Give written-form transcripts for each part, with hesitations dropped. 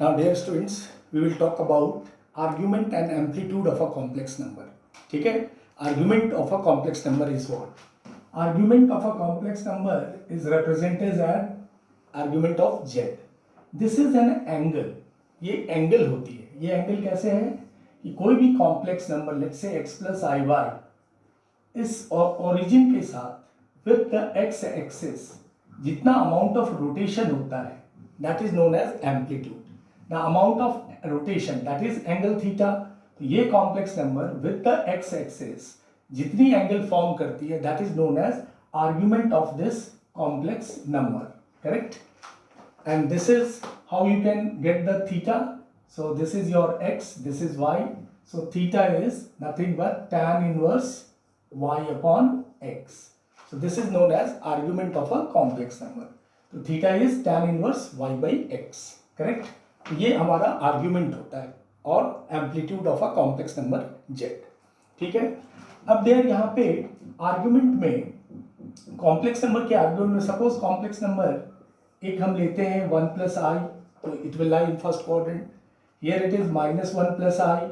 Now, dear students, we will talk about argument and amplitude of a complex number. ठीक है? Argument of a complex number is what? Argument of a complex number is represented as argument of z. This is an angle. ये angle होती है. ये angle कैसे है कि कोई भी complex number, let's say x plus I Y, इस ओरिजिन के साथ विथ द x एक्सिस जितना अमाउंट ऑफ रोटेशन होता है, that is known as amplitude. The amount of rotation that is angle theta. तो ये complex number with the x axis जितनी angle form करती है, that is known as argument of this complex number. Correct? And this is how you can get the theta. So this is your x, this is y. So theta is nothing but tan inverse y upon x. So this is known as argument of a complex number. So theta is tan inverse y by x. Correct? तो ये हमारा argument होता है और amplitude of a complex number z. ठीक है? अब there यहाँ पे argument में complex number के argument में suppose complex number एक हम लेते हैं 1 प्लस आई, तो it will lie in first quadrant. Here it is minus 1 plus i,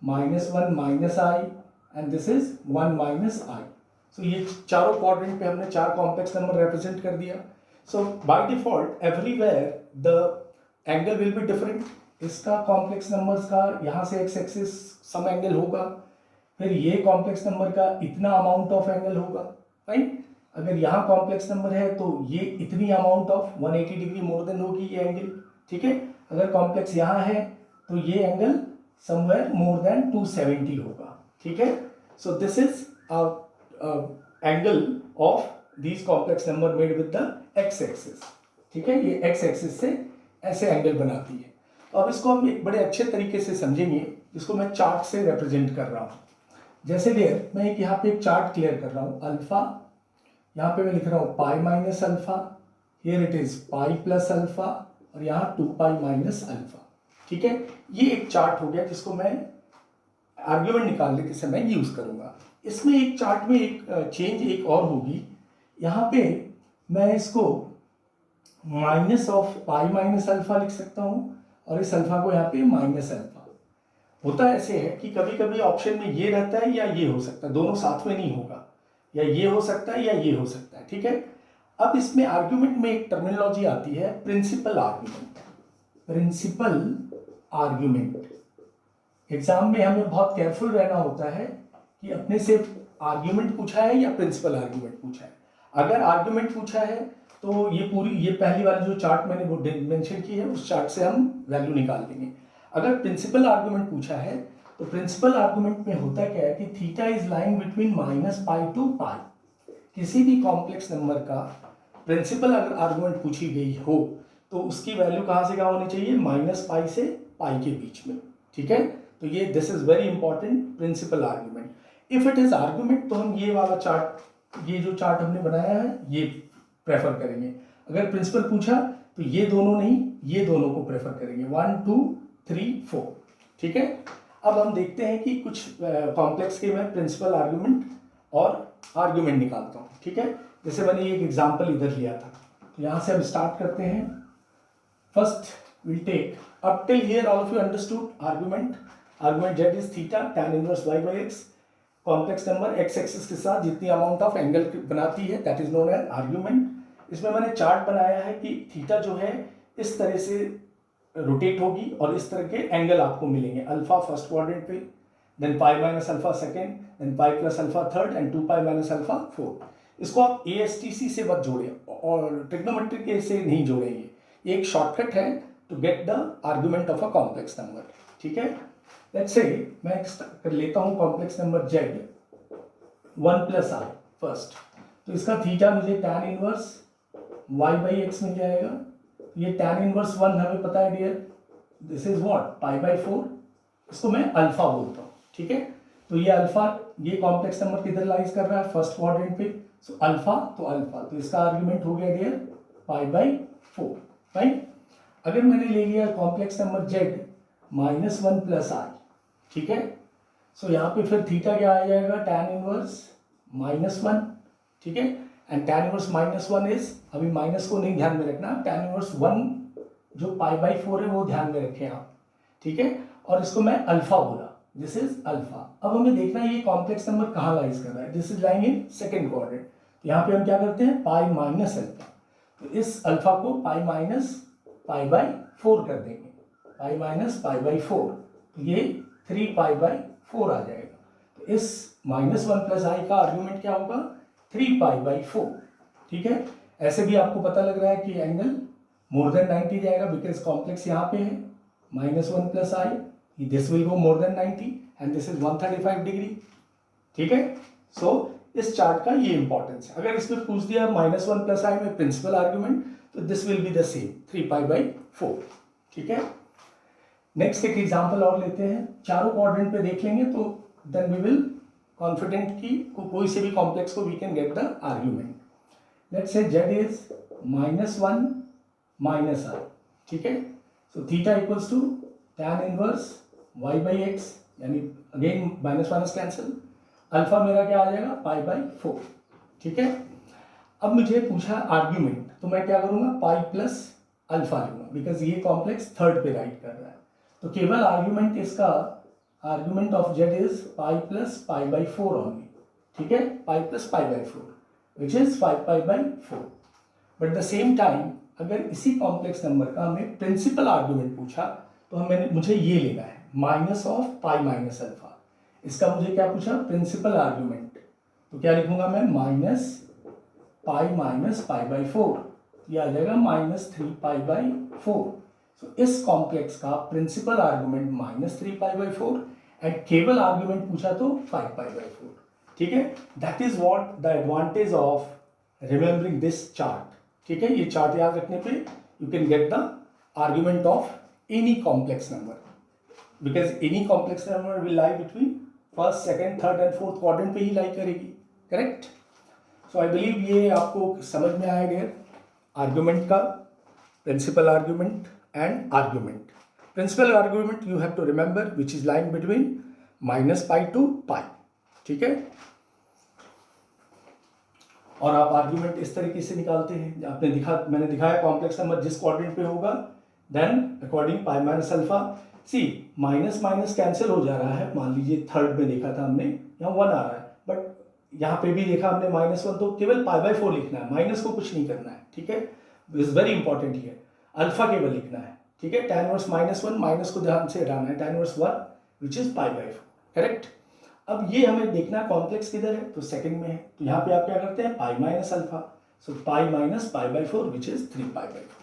minus 1 minus i, and this is 1 minus i. So ये चारों क्वाड्रेंट पे हमने चार कॉम्प्लेक्स नंबर रिप्रेजेंट कर दिया. So by default everywhere the angle will be different. इसका complex numbers का यहाँ से एक्स एक्सिस सम एंगल होगा, फिर ये कॉम्प्लेक्स नंबर का इतना अमाउंट ऑफ एंगल होगा. राइट? अगर यहाँ कॉम्प्लेक्स नंबर है तो ये इतनी amount of 180 degree more than होगी ये एंगल. ठीक है? अगर कॉम्प्लेक्स यहाँ है तो ये एंगल समवेयर मोर देन 270 होगा. ठीक है? So this is angle of these complex number made with the x axis. ठीक है? ये एक्स एक्सिस से ऐसे एंगल बनाती है. तो अब इसको हम एक बड़े अच्छे तरीके से समझेंगे, जिसको मैं चार्ट से रिप्रेजेंट कर रहा हूँ. जैसे देयर मैं एक यहाँ पे एक चार्ट क्लियर कर रहा हूँ. अल्फा, यहाँ पे मैं लिख रहा हूँ पाई minus alpha, here it is pi plus alpha, और यहाँ 2 पाई माइनस अल्फा. ठीक है? ये एक चार्ट हो गया जिसको मैं आर्ग्यूमेंट निकालने के समय यूज करूंगा. इसमें एक चार्ट में एक चेंज एक और होगी. यहाँ पे मैं इसको minus of pi minus alpha लिख सकता हूँ, और इस अल्फा को यहाँ पे माइनस अल्फा. होता ऐसे है कि कभी कभी ऑप्शन में ये रहता है या ये हो सकता है, दोनों साथ में नहीं होगा, या ये हो सकता है या ये हो सकता है. ठीक है? अब इसमें आर्ग्यूमेंट में एक टर्मिनोलॉजी आती है principal argument. Principal argument. Exam में हमें बहुत केयरफुल रहना होता है कि अपने से आर्ग्यूमेंट पूछा है या प्रिंसिपल आर्ग्यूमेंट पूछा है. अगर आर्ग्यूमेंट पूछा है तो ये पहली वाली जो चार्ट मैंने वो मेंशन की है, उस चार्ट से हम वैल्यू निकाल देंगे. अगर प्रिंसिपल आर्ग्यूमेंट पूछा है तो प्रिंसिपल आर्गुमेंट में होता क्या है कि theta is lying between minus pi to pi. किसी भी कॉम्प्लेक्स नंबर का प्रिंसिपल अगर आर्गुमेंट पूछी गई हो तो उसकी वैल्यू कहाँ से कहाँ होनी चाहिए? माइनस पाई से पाई के बीच में. ठीक है? तो ये this is very important principle argument. If it is argument तो हम ये वाला चार्ट, ये जो चार्ट हमने बनाया है, ये प्रेफर करेंगे. अगर प्रिंसिपल पूछा तो ये दोनों नहीं, ये दोनों को प्रेफर करेंगे. 1 2 3 4. ठीक है? अब हम देखते हैं कि कुछ कॉम्प्लेक्स के मैं प्रिंसिपल आर्गुमेंट और आर्गुमेंट निकालता हूँ. ठीक है? जैसे मैंने एक एग्जांपल इधर लिया था, तो यहाँ से हम स्टार्ट करते हैं. First will take up till here all of you understood argument. Argument Z is theta tan inverse y by x. Complex number x axis के साथ जितनी अमाउंट ऑफ एंगल बनाती है, that is known as argument. इसमें मैंने chart बनाया है कि थीटा जो है इस तरह से रोटेट होगी और इस तरह के एंगल आपको मिलेंगे. अल्फा फर्स्ट क्वाड्रेंट पे, then pi minus alpha second, then pi plus alpha third, and 2 pi minus alpha fourth. इसको आप ASTC से मत जोड़े और ट्रिग्नोमेट्री से नहीं जोड़ेंगे. ये एक शॉर्टकट है to get the argument of a complex number. ठीक है? लेट्स से मैं कर लेता हूँ complex number Z 1 plus I first. तो इसका थीटा मुझे tan inverse y by x मिल जाएगा. ये tan इनवर्स 1 हमें पता है dear, this is what? Pi by 4. इसको मैं अल्फा बोलता हूँ. ठीक है? तो ये अल्फा, ये कॉम्प्लेक्स नंबर किधर लाइज कर रहा है? फर्स्ट क्वाड्रेंट पे. सो अल्फा तो अल्फा, तो इसका आर्ग्यूमेंट हो गया डियर पाई बाई 4. राइट? अगर मैंने ले लिया complex number Z minus 1 plus i. ठीक है? सो यहाँ पे फिर थीटा क्या आ जाएगा? tan inverse minus 1. ठीक है? And tan inverse minus 1 is, अभी माइनस को नहीं ध्यान में रखना, tan इनवर्स 1 जो पाई बाई 4 है वो ध्यान में रखें आप, ठीक है, और इसको मैं अल्फा बोला, दिस इज अल्फा। अब हमें देखना है ये कॉम्प्लेक्स नंबर कहाँ लाइज कर रहा है, this is lying in second quadrant. यहाँ पे हम क्या करते हैं, पाई माइनस अल्फा, तो इस अल्फा को पाई माइनस पाई बाई 4 कर देंगे, पाई माइनस पाई बाई 4, तो ये 3 पाई बाई 4 आ जाएगा। तो इस माइनस 1 प्लस आई का आर्ग्यूमेंट क्या होगा, 3 पाई बाई 4, ठीक है। ऐसे भी आपको पता लग रहा है कि एंगल मोर देन 90 जाएगा, बिकॉज कॉम्प्लेक्स यहाँ पे है, minus 1 plus I, this will go more than 90 and this is 135 degree, ठीक है। सो इस चार्ट का ये इंपॉर्टेंस है। अगर इसमें पूछ दिया माइनस 1 प्लस आई में प्रिंसिपल आर्ग्यूमेंट, तो this will be the same 3 pi by 4, ठीक है। नेक्स्ट एक एग्जांपल और लेते हैं, चारों क्वाड्रेंट पे देख लेंगे तो देन वी विल कॉन्फिडेंट की कोई से भी कॉम्प्लेक्स को we can get the argument. Let's say z is -1 minus i, ठीक है। So theta equals to tan inverse y by x, यानी again minus minus cancel, alpha मेरा क्या आ जाएगा, पाई बाई 4, ठीक है। अब मुझे पूछा आर्ग्यूमेंट, तो मैं क्या करूंगा, पाई प्लस अल्फा लूंगा, बिकॉज ये कॉम्प्लेक्स थर्ड पे राइट कर रहा है। तो केवल आर्ग्यूमेंट इसका, argument of z is pi plus pi by 4 only, ठीक है, pi plus pi by 4 which is 5 pi by 4। But the same time अगर इसी कॉम्प्लेक्स नंबर का हमें प्रिंसिपल आर्ग्यूमेंट पूछा, तो मुझे ये लेना है minus of pi minus alpha. इसका मुझे क्या पूछा, प्रिंसिपल आर्ग्यूमेंट, तो क्या लिखूंगा मैं, minus pi minus pi by 4, ये आ जाएगा -3 पाई बाई 4। सो इस कॉम्प्लेक्स का principal argument -3 pi by 4 and केवल आर्ग्यूमेंट पूछा तो 5 पाई बाई 4, ठीक है। That is what the advantage of remembering this chart, ठीक है। ये चार्ट याद रखने पे you can get the argument of any complex number, because any complex number will lie between first, second, third and fourth quadrant पे ही लाई करेगी, correct. So I believe ये आपको समझ में आया डियर, आर्ग्यूमेंट का principal argument and argument. Principal argument you have to remember which is line between minus pi to pi, ठीक है। और आप आर्ग्यूमेंट इस तरीके से निकालते हैं, मैंने दिखाया कॉम्प्लेक्स नंबर जिस क्वाड्रेंट पे होगा, then according pi minus alpha, सी माइनस माइनस कैंसिल हो जा रहा है, मान लीजिए थर्ड में देखा था हमने, यहाँ 1 आ रहा है, बट यहाँ पे भी देखा हमने -1, तो केवल पाई बाई 4 लिखना है, माइनस को कुछ नहीं करना है, ठीक है। Is very important here, alpha केवल लिखना है, ठीक है। tan इनवर्स -1, माइनस को ध्यान से हटाना है, tan inverse 1 which is pi by 4, correct. अब ये हमें देखना कॉम्प्लेक्स किधर है, तो सेकंड में है, तो यहाँ पे आप क्या करते हैं, पाई minus alpha, so pi minus pi by 4 which is 3 pi by 4।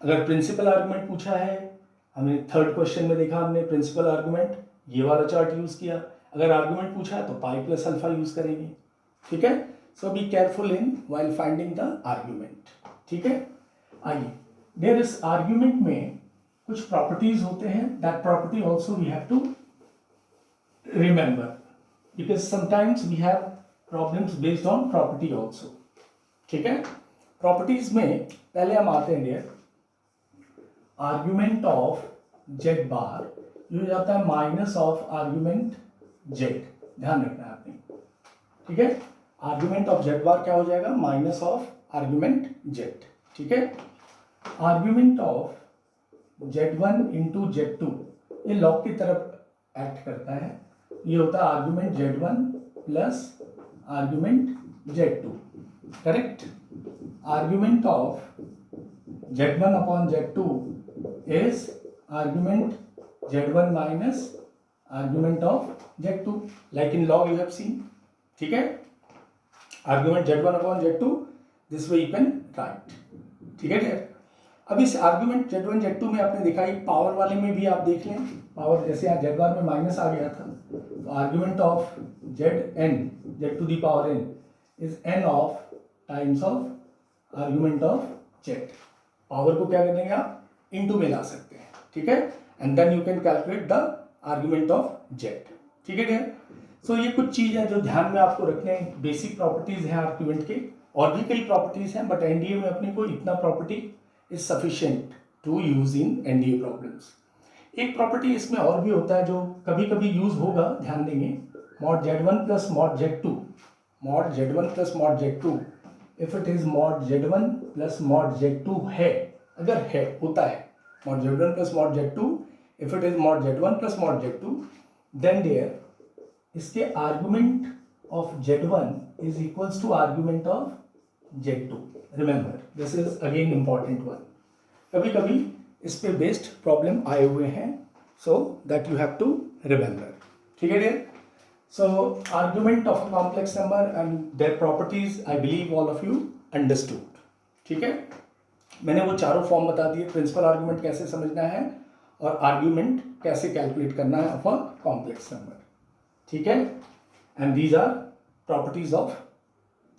अगर प्रिंसिपल आर्गुमेंट पूछा है, हमें थर्ड क्वेश्चन में देखा हमने प्रिंसिपल आर्गुमेंट, ये वाला चार्ट यूज किया। अगर आर्गुमेंट पूछा है तो पाई प्लस अल्फा यूज करेंगे, ठीक है। So be careful in while finding the argument, ठीक है। आइए, देयर इज आर्ग्यूमेंट में कुछ प्रॉपर्टीज होते हैं, that property also we have to remember, because sometimes we have problems based on property also, ठीक है। प्रॉपर्टीज में पहले हम आते हैं dear, argument of Z bar ये हो जाता है माइनस ऑफ आर्ग्यूमेंट जेड, ध्यान रखना है आपने, ठीक है। आर्ग्यूमेंट ऑफ जेड बार क्या हो जाएगा, माइनस ऑफ आर्ग्यूमेंट जेड, ठीक है। Argument of z1 into z2 ये लॉग की तरफ एक्ट करता है, ये होता है argument z1 plus argument z2, correct. Argument of z1 upon z2 is argument z1 minus argument of z2, like in log you have seen, ठीक है। Argument z1 upon z2, this way you can write, ठीक है dear. अब इस argument z1 z2 में आपने देखा, एक पावर वाले में भी आप देख लें, पावर जैसे यहाँ z बार में माइनस आ गया था, तो argument of zn, z to the power n is n of times of argument of z। Power को क्या कर देंगे आप, इनटू में ला सकते हैं, ठीक है, and then you can calculate the argument of z, ठीक है डियर। सो ये कुछ चीज़ है जो ध्यान में आपको रखने हैं, बेसिक प्रॉपर्टीज हैं आर्ग्यूमेंट के, और भी कई प्रॉपर्टीज हैं, बट एनडीए में अपने को इतना property is sufficient to use in NDA problems. एक प्रॉपर्टी इसमें और भी होता है जो कभी कभी यूज होगा, ध्यान देंगे, mod z1 plus mod z2, mod z1 plus mod z2, if it is mod z1 plus mod z2 है, अगर है होता है, mod z1 plus mod z2. If it is mod z1 plus mod z2, then there इसके argument of z1 is equals to argument of z2. Remember, this is again important one. कभी कभी इस पे बेस्ड प्रॉब्लम आए हुए हैं, so that you have to remember. ठीक है dear? So argument of a complex number and their properties, I believe all of you understood. ठीक है, मैंने वो चारों फॉर्म बता दिए, प्रिंसिपल आर्ग्यूमेंट कैसे समझना है और आर्ग्यूमेंट कैसे कैलकुलेट करना है ऑफ अ कॉम्प्लेक्स नंबर. ठीक है, and these are properties of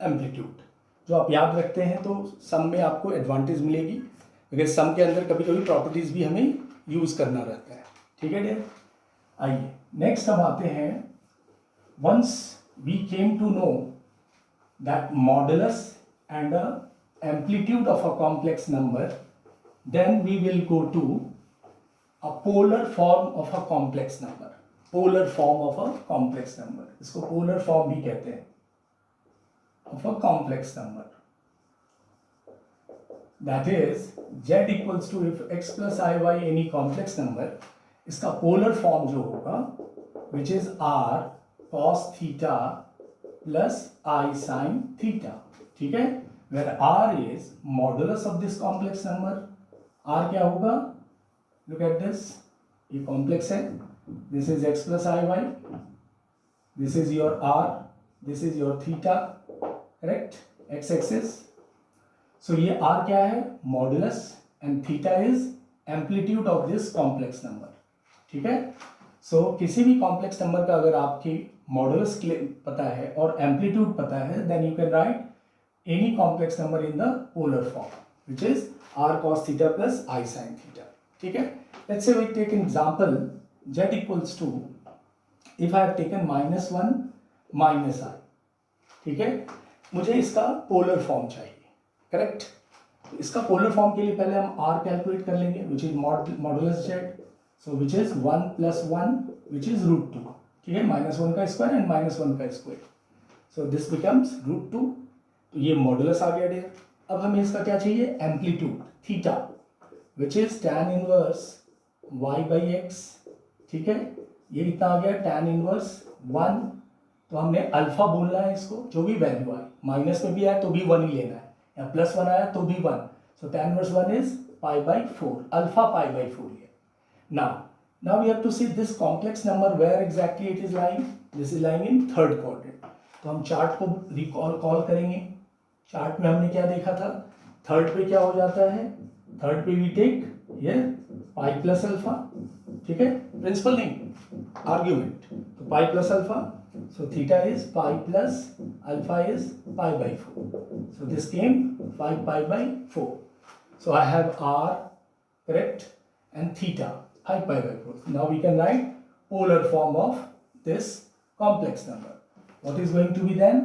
amplitude. जो आप याद रखते हैं तो सम में आपको एडवांटेज मिलेगी, क्योंकि सम के अंदर कभी कभी प्रॉपर्टीज भी हमें यूज करना रहता है. ठीक है डियर, आइए नेक्स्ट हम आते हैं. Once we came to know that modulus and a amplitude of a complex number, then we will go to a polar form of a complex number. Polar form of a complex number, इसको polar form भी कहते हैं of a complex number. That is z equals to, if x plus iy any complex number, इसका polar form जो होगा which is r cos theta plus i sin theta. ठीक है, where r is modulus of this complex number. r क्या होगा, look at this, ये complex है, this is x plus iy, this is your r, this is your theta, correct, x axis. so ये r क्या है, modulus, and theta is amplitude of this complex number. ठीक है, so किसी भी complex number का अगर आपकी modulus पता है और amplitude पता है, then you can write any complex number in the polar form, which is r cos theta plus I sin theta. ठीक है, let's say we take an example z equals to, if I have taken -1 minus I. ठीक है, मुझे इसका polar form चाहिए, correct. इसका polar form के लिए पहले हम r कैलकुलेट कर लेंगे, which is modulus z, so which is 1 plus 1, which is √2. ठीक है, -1 का स्क्वायर एंड -1 का स्क्वायर, so this becomes √2. तो ये मॉडुलस आ गया डियर. अब हमें इसका क्या चाहिए, amplitude theta, which is tan inverse y by x. ठीक है, ये कितना आ गया, tan इनवर्स 1. तो हमने अल्फा बोलना है इसको, जो भी वैल्यू आए, माइनस में भी आया तो भी 1 ही लेना है, या +1 आया तो भी 1. So tan inverse 1 is π/4, alpha π/4 है. Now we have to see this complex number where exactly it is lying. This is lying in third quadrant. तो हम चार्ट को रिकॉल करेंगे. चार्ट में हमने क्या देखा था, थर्ड पे क्या हो जाता है, थर्ड पे we take here pi plus alpha. ठीक है, प्रिंसिपल नहीं, आर्ग्यूमेंट. तो pi plus alpha, so theta is pi plus alpha is π/4. So this came 5 π/4. So I have r, correct, and theta 5 π/4. Now we can write polar form of this complex number. What is going to be then?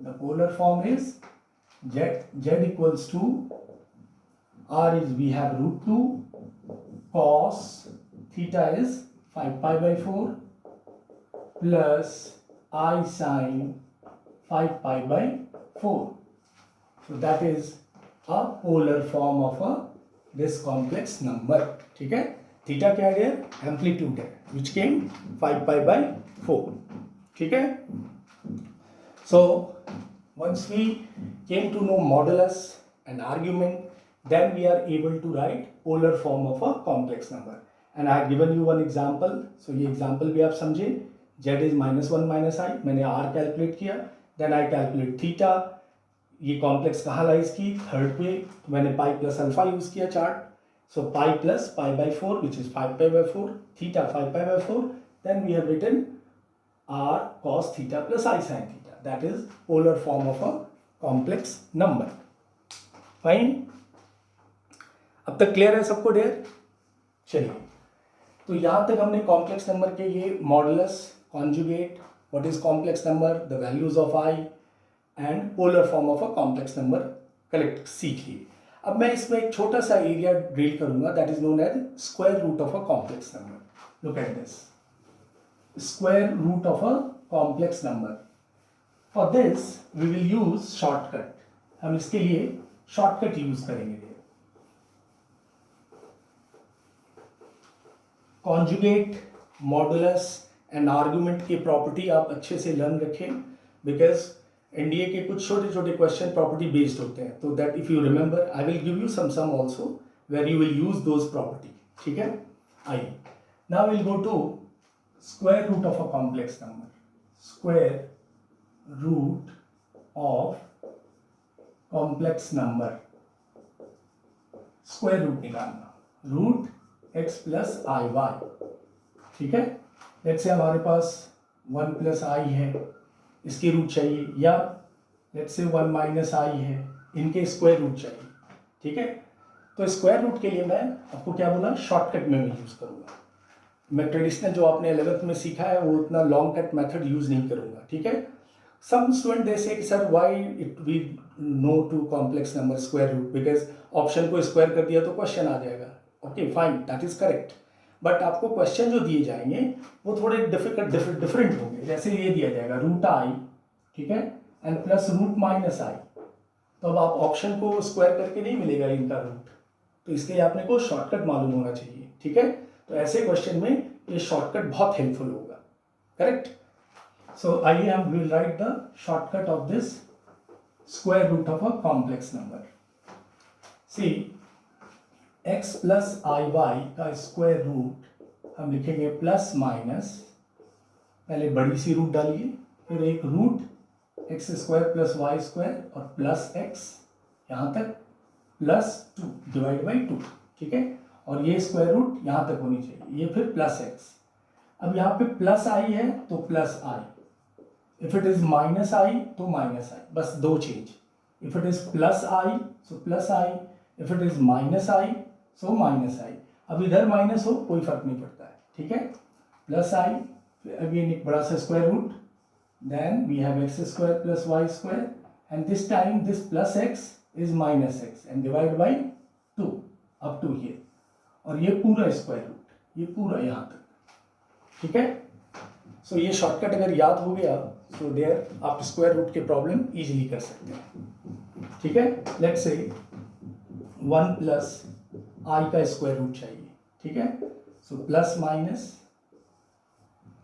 The polar form is z equals to, r is, we have √2, cos theta is 5 π/4 plus I sin 5 π/4. so that is a polar form of this complex number. ठीक है, theta क्या है, amplitude है, which came 5 π/4. ठीक है, so once we came to know modulus and argument, then we are able to write polar form of a complex number. And I have given you one example. So ये example भी आप समझे. Z is -1 minus I. मैंने R calculate किया. Then I calculate theta. ये complex कहाँ lies की, third पे. तो मैंने पाई प्लस अल्फा यूज किया chart. So pi plus π/4, which is 5 π/4. Theta 5 π/4. Then we have written R cos theta plus I sin theta. That is polar form of a complex number. Fine. अब तक clear है सबको dear? चलिए, तो यहां तक हमने कॉम्प्लेक्स नंबर के ये modulus, conjugate, what is complex number, the values of I and polar form of a complex number collect सीख लिए. अब मैं इसमें एक छोटा सा एरिया ड्रिल करूंगा, that is known as square root of a complex number. Look at this, square root of a complex number. For this we will use shortcut. हम इसके लिए शॉर्टकट यूज करेंगे. कॉन्जुगेट, मॉडुलस एंड आर्गुमेंट की property आप अच्छे से learn रखें, because NDA के कुछ छोटे छोटे क्वेश्चन प्रॉपर्टी बेस्ड होते हैं, तो that if you remember I will give you some also where you will use those property. ठीक है, आइए now will go to square root of a complex number. Square root of complex number, square root निकालना, root X plus आई Y. ठीक है, let's से हमारे पास 1 plus i है, इसकी रूट चाहिए, या लेट्स से 1 माइनस आई है, इनके स्क्वायर रूट चाहिए. ठीक है, तो स्क्वायर रूट के लिए मैं आपको क्या बोला, शॉर्टकट में यूज़ करूँगा. मैं ट्रेडिशनल जो आपने 11th में सीखा है वो उतना लॉन्ग कट मेथड यूज़ नहीं करूँगा. ठीक है, सम student they say sir why it we know to complex number square root, because option को स्क्वायर कर दिया तो क्वेश्चन आ जाएगा. Okay fine, that is correct, but आपको क्वेश्चन जो दिए जाएंगे वो थोड़े डिफरेंट होंगे. जैसे ये दिया जाएगा रूट आई, ठीक है, and plus root minus i, तो अब आप ऑप्शन को स्क्वायर करके नहीं मिलेगा इनका रूट, तो इसके लिए आपने को शॉर्टकट मालूम होना चाहिए. ठीक है, तो ऐसे क्वेश्चन में ये शॉर्टकट बहुत हेल्पफुल होगा. करेक्ट, सो आइए हम will write the shortcut of this square root of a complex number. C x plus I y का स्क्वायर रूट हम लिखेंगे प्लस माइनस, पहले बड़ी सी रूट डालिए, फिर एक root X square plus Y square और प्लस एक्स यहाँ तक प्लस 2 डिवाइड बाई 2. ठीक है, और ये स्क्वायर रूट यहाँ तक होनी चाहिए, ये फिर प्लस एक्स. अब यहाँ पे प्लस आई है तो plus i, if it is minus i तो माइनस आई, बस दो change. If it is plus i so plus i, if it is minus i so minus i. अब इधर माइनस हो कोई फर्क नहीं पड़ता है. ठीक है, प्लस आई, अगेन एक बड़ा सा square root, then we have X square plus Y square, and this time this plus X is minus X and divide by 2 up to here, और ये पूरा स्क्वायर रूट, ये पूरा यहाँ तक. ठीक है, सो ये शॉर्टकट अगर याद हो गया तो देयर आप स्क्वायर रूट के प्रॉब्लम इजीली कर सकते हैं. ठीक है, लेट्स से 1 प्लस आई का स्क्वायर रूट चाहिए. ठीक है, सो प्लस माइनस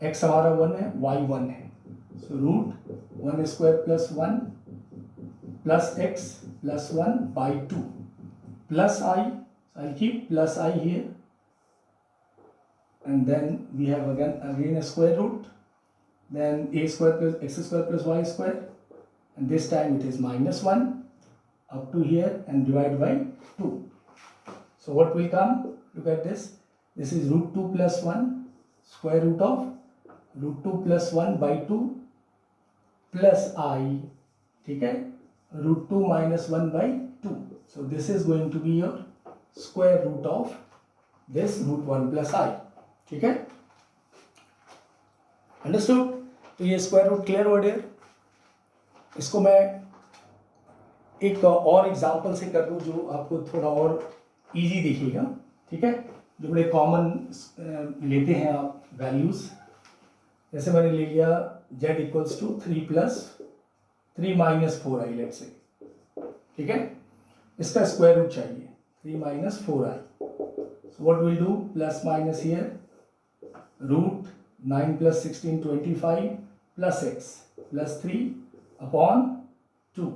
एक्स हमारा 1 है, वाई 1 है, so root 1 square plus 1 plus X plus 1 by 2 plus I, I keep plus I here, and then we have again a square root, then a square plus x square plus y square, and this time it is minus 1 up to here and divided by 2. So what will come, look at this, this is root 2 plus 1 square root of root 2 plus 1 by 2 plus I, ठीक है, root 2 minus 1 by 2. So this is going to be your square root of this root 1 plus I. ठीक है, understood. तो ये square root clear word है. इसको मैं एक और एग्जांपल से कर दूं जो आपको थोड़ा और इजी दिखेगा. ठीक है, जो बड़े कॉमन लेते हैं आप वैल्यूज, जैसे मैंने ले लिया z equals to 3 plus 3 minus 4i, let's say. ठीक है, इसका स्क्वायर रूट चाहिए 3 minus 4i. So what will do, plus minus here, root 9 plus 16 25 plus X plus 3 upon 2,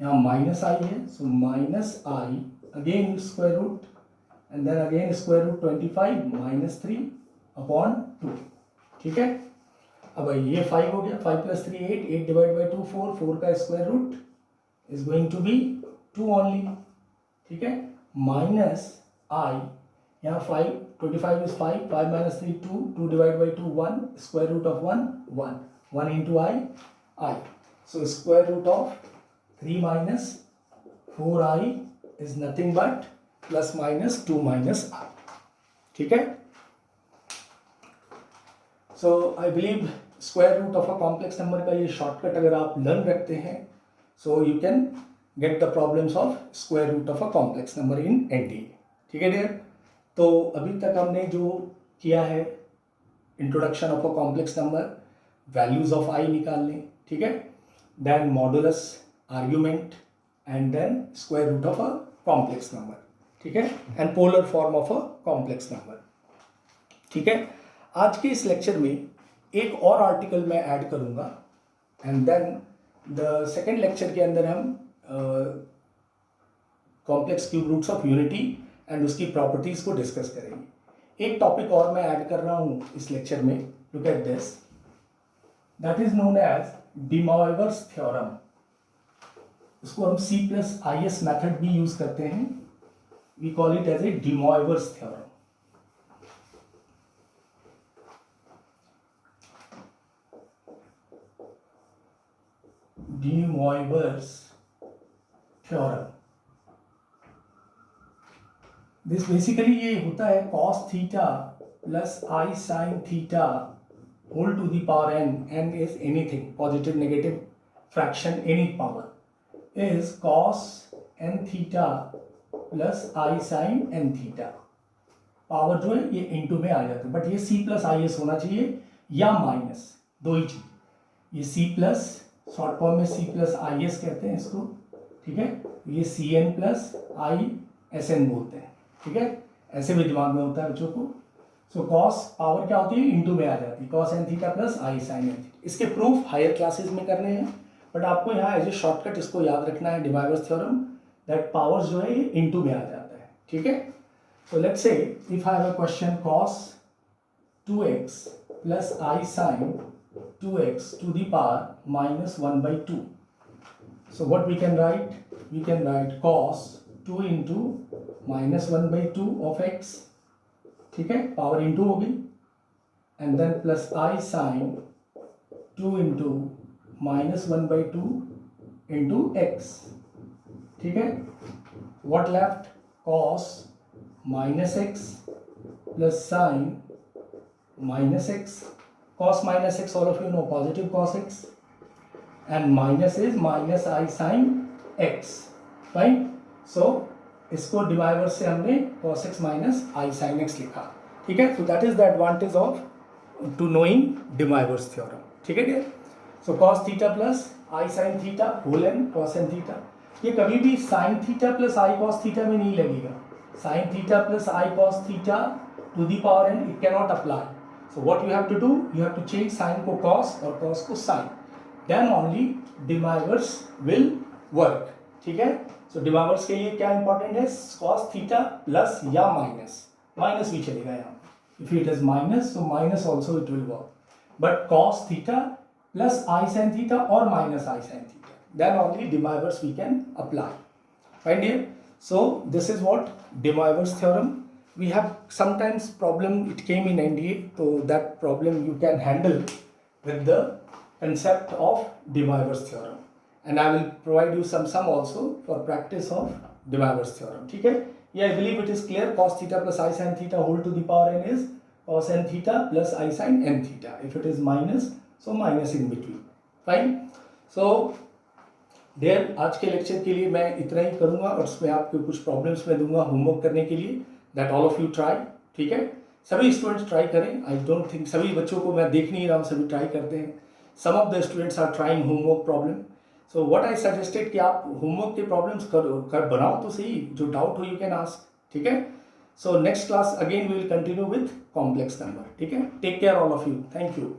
यहाँ माइनस आई है, so minus I again square root and then again square root 25 minus 3 upon 2. ठीक है, अब ये 5 हो गया, 5 plus 3 8, 8 divide by 2 4, 4 का square root is going to be 2 only. ठीक है, माइनस आई, यहाँ 5 25 is 5, 5 minus 3 2, 2 divided by 2 1, square root of 1 1, 1 into I. So square root of 3 minus 4i is nothing but plus minus 2 minus I. ठीक है, so I believe square root of a complex number का ये shortcut अगर आप learn रखते हैं, so you can get the problems of square root of a complex number in NDA. ठीक है डियर, तो अभी तक हमने जो किया है introduction of a complex number, values of i निकालने. ठीक है, then modulus, argument and then square root of a complex number. ठीक है, and polar form of a complex number. ठीक है, आज के इस लेक्चर में एक और आर्टिकल मैं ऐड करूंगा and then the second lecture के अंदर हम complex cube roots of unity and उसकी प्रॉपर्टीज को डिस्कस करेंगे। एक टॉपिक और मैं ऐड कर रहा हूं इस लेक्चर में, look at this, that is known as de Moivre's theorem. इसको हम C+IS मेथड भी यूज करते हैं, we call it as a de Moivre's theorem. de Moivre's theorem, this basically ये होता है cos theta plus I sine theta whole to the power n is anything, positive, negative, fraction, any power, is cos n theta plus I sin n theta। Power जो है ये into में आ जाता है, but ये C प्लस आई एस होना चाहिए या माइनस, दो ही चीज। ये C प्लस, शॉर्ट फॉर्म में C प्लस आई एस कहते हैं इसको, ठीक है। ये C N plus I S N बोलते हैं, ठीक है। ऐसे भी दिमाग में होता है बच्चों को। सो कॉस पावर क्या होती है, इनटू में आ जाती है, कॉस एन थीटा प्लस आई साइन एन थीटा। इसके प्रूफ हायर क्लासेस में करने हैं, बट आपको यहाँ एज ए शॉर्टकट इसको याद रखना है, de Moivre's theorem, that powers जो है ये इनटू में आ जाता है, ठीक है। So let's say if I have a question cos 2x plus I sine 2x to the power minus 1/2। So what we can write cos 2 into minus 1/2 of x, ठीक है, पावर इंटू होगी, and then plus I sine 2 into minus 1/2 into x, ठीक है। What left, cos minus x plus sine minus x. Cos minus x, all of you know, positive cos x, and minus is minus i sine x, fine. So इसको de Moivre से हमने cos x minus i sine x लिखा, ठीक है। So that is the advantage of to knowing de Moivre's theorem, ठीक है dear. So cos theta plus आई sine theta whole n cos n theta, ये कभी भी sine theta plus i cos theta में नहीं लगेगा। Sine theta plus i cos theta to the power n, it can not apply. So what you have to do, you have to change sine को cos और cos को sine, then only de Moivre's will work, ठीक है। सो de Moivre's के लिए क्या important है, cos theta plus या माइनस, माइनस भी चलेगा यहाँ, if it is minus so minus also it will work, but cos theta plus I sine theta और minus i sine theta, then only de Moivre's we can apply, right dear। So this is what de Moivre's theorem। We have sometimes problem, it came in NDA, so that problem you can handle with the concept of de Moivre's theorem, and I will provide you some sum also for practice of de Moivre's theorem, ठीक है। Yeah, I believe it is clear, cos theta plus I sin theta whole to the power n is cos n theta plus I sin n theta, if it is minus so minus in between, fine। So dear, आज के lecture के लिए मैं इतना ही करूंगा, और उसमें आपको कुछ प्रॉब्लम्स मैं दूंगा होमवर्क करने के लिए, that all of you try, ठीक है। सभी स्टूडेंट्स ट्राई करें, आई डोंट थिंक सभी बच्चों को मैं देख नहीं रहा हूँ, सभी ट्राई करते हैं। Some of the students are trying homework problem, so what I suggested कि आप होमवर्क के प्रॉब्लम्स कर बनाओ तो सही, जो डाउट हो यू कैन आस्क, ठीक है। So next class again we will continue with complex number, ठीक है। Take care all of you, thank you.